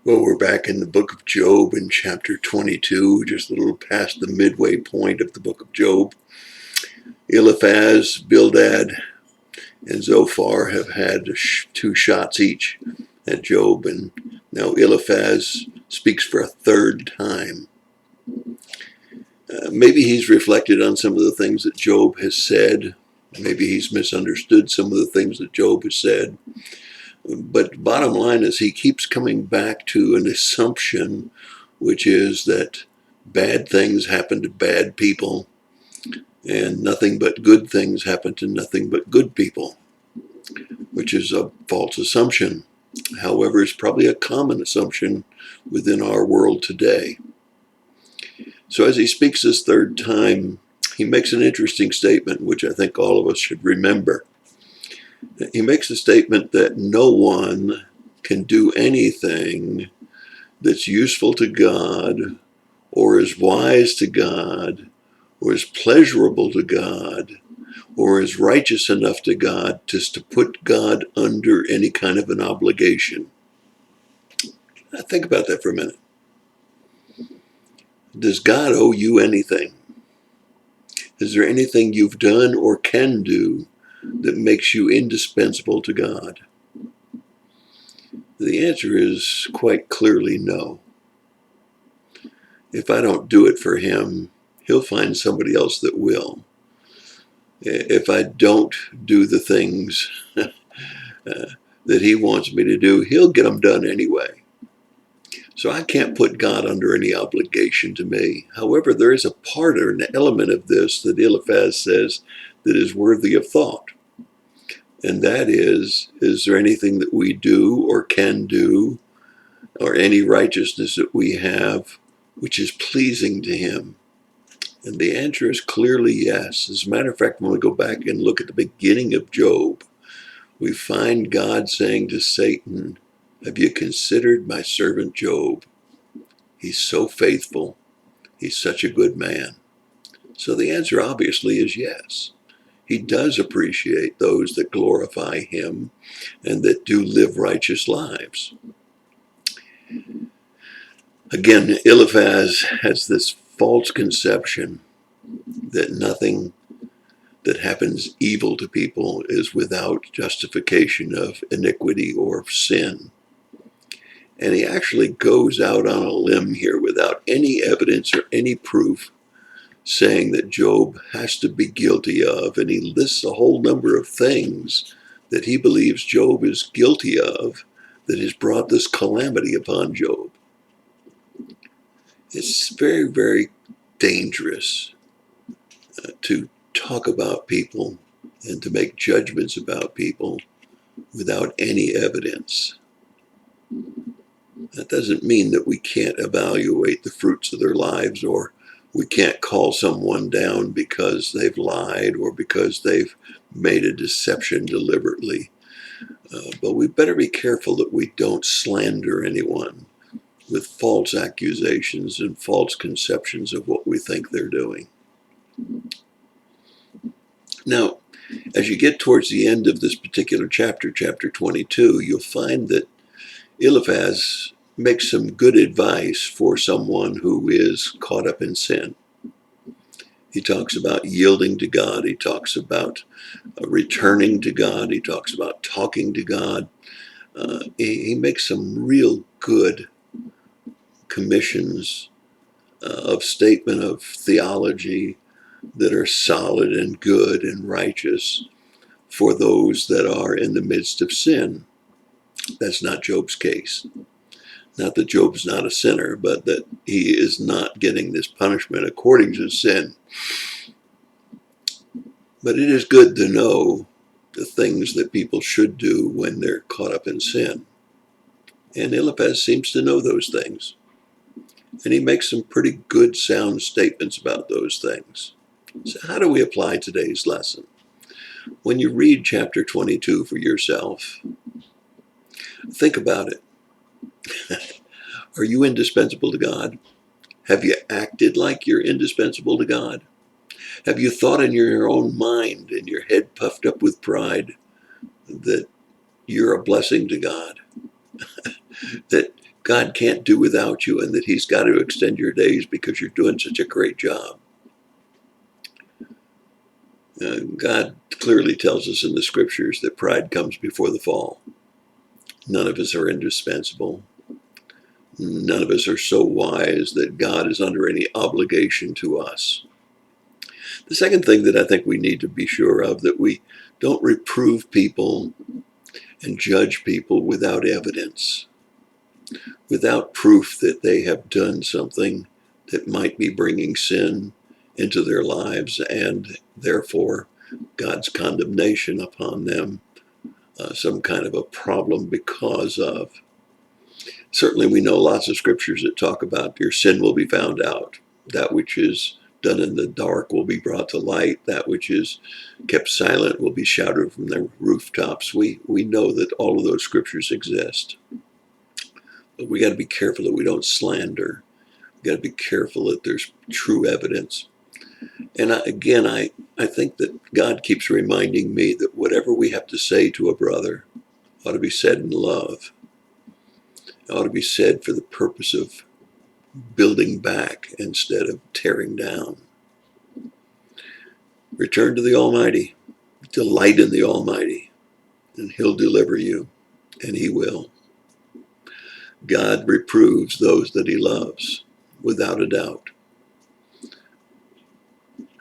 Well, we're back in the book of Job in chapter 22, just a little past the midway point of the book of Job. Eliphaz, Bildad, and Zophar have had two shots each at Job, and now Eliphaz speaks for a third time. Maybe he's reflected on some of the things that Job has said. Maybe he's misunderstood some of the things that Job has said. But bottom line is he keeps coming back to an assumption, which is that bad things happen to bad people and nothing but good things happen to nothing but good people, which is a false assumption. However, it's probably a common assumption within our world today. So as he speaks this third time, he makes an interesting statement, which I think all of us should remember. He makes a statement that no one can do anything that's useful to God or is wise to God or is pleasurable to God or is righteous enough to God just to put God under any kind of an obligation. Now, think about that for a minute. Does God owe you anything? Is there anything you've done or can do that makes you indispensable to God? The answer is quite clearly no. If I don't do it for him, he'll find somebody else that will. If I don't do the things that he wants me to do, he'll get them done anyway. So I can't put God under any obligation to me. However, there is a part or an element of this that Eliphaz says that is worthy of thought. And that is there anything that we do or can do or any righteousness that we have which is pleasing to him? And the answer is clearly yes. As a matter of fact, when we go back and look at the beginning of Job, we find God saying to Satan, "Have you considered my servant Job? He's so faithful. He's such a good man." So the answer obviously is yes. He does appreciate those that glorify him and that do live righteous lives. Again, Eliphaz has this false conception that nothing that happens evil to people is without justification of iniquity or of sin. And he actually goes out on a limb here without any evidence or any proof, saying that Job has to be guilty of, and he lists a whole number of things that he believes Job is guilty of that has brought this calamity upon Job. It's very, very dangerous to talk about people and to make judgments about people without any evidence. That doesn't mean that we can't evaluate the fruits of their lives, or we can't call someone down because they've lied or because they've made a deception deliberately. But we better be careful that we don't slander anyone with false accusations and false conceptions of what we think they're doing. Now, as you get towards the end of this particular chapter, chapter 22, you'll find that Eliphaz makes some good advice for someone who is caught up in sin. He talks about yielding to God. He talks about returning to God. He talks about talking to God. He makes some real good commissions of statement of theology that are solid and good and righteous for those that are in the midst of sin. That's not Job's case. Not that Job's not a sinner, but that he is not getting this punishment according to sin. But it is good to know the things that people should do when they're caught up in sin. And Eliphaz seems to know those things. And he makes some pretty good, sound statements about those things. So how do we apply today's lesson? When you read chapter 22 for yourself, think about it. Are you indispensable to God? Have you acted like you're indispensable to God? Have you thought in your own mind and your head puffed up with pride that you're a blessing to God? That God can't do without you and that he's got to extend your days because you're doing such a great job. God clearly tells us in the scriptures that pride comes before the fall. None of us are indispensable. None of us are so wise that God is under any obligation to us. The second thing that I think we need to be sure of, that we don't reprove people and judge people without evidence, without proof that they have done something that might be bringing sin into their lives and therefore God's condemnation upon them, some kind of a problem because of. Certainly we know lots of scriptures that talk about your sin will be found out. That which is done in the dark will be brought to light. That which is kept silent will be shouted from the rooftops. We know that all of those scriptures exist. But we got to be careful that we don't slander. We got to be careful that there's true evidence. And I think that God keeps reminding me that whatever we have to say to a brother ought to be said in love. It ought to be said for the purpose of building back instead of tearing down. Return to the Almighty. Delight in the Almighty, and he'll deliver you, and he will. God reproves those that he loves, without a doubt.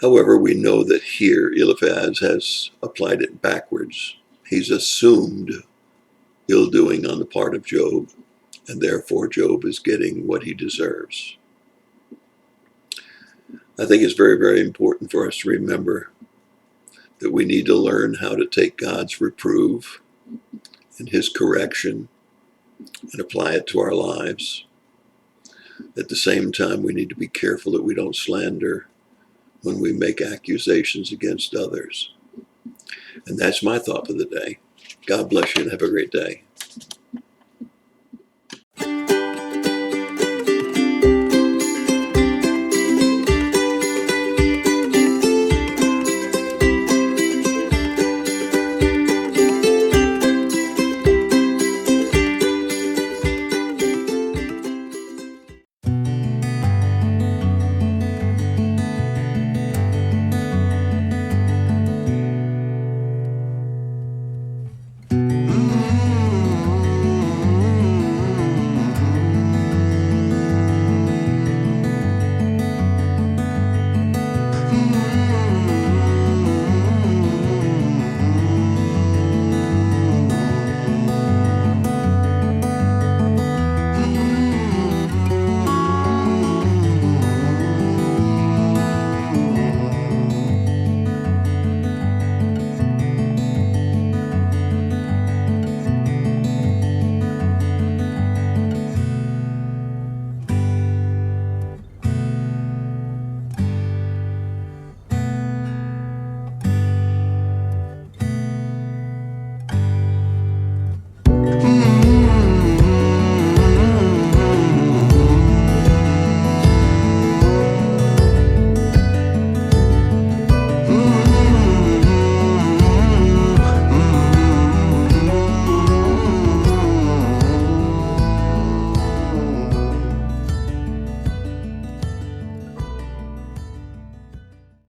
However, we know that here Eliphaz has applied it backwards. He's assumed ill-doing on the part of Job, and therefore Job is getting what he deserves. I think it's very, very important for us to remember that we need to learn how to take God's reproof and his correction and apply it to our lives. At the same time, we need to be careful that we don't slander when we make accusations against others. And that's my thought for the day. God bless you and have a great day.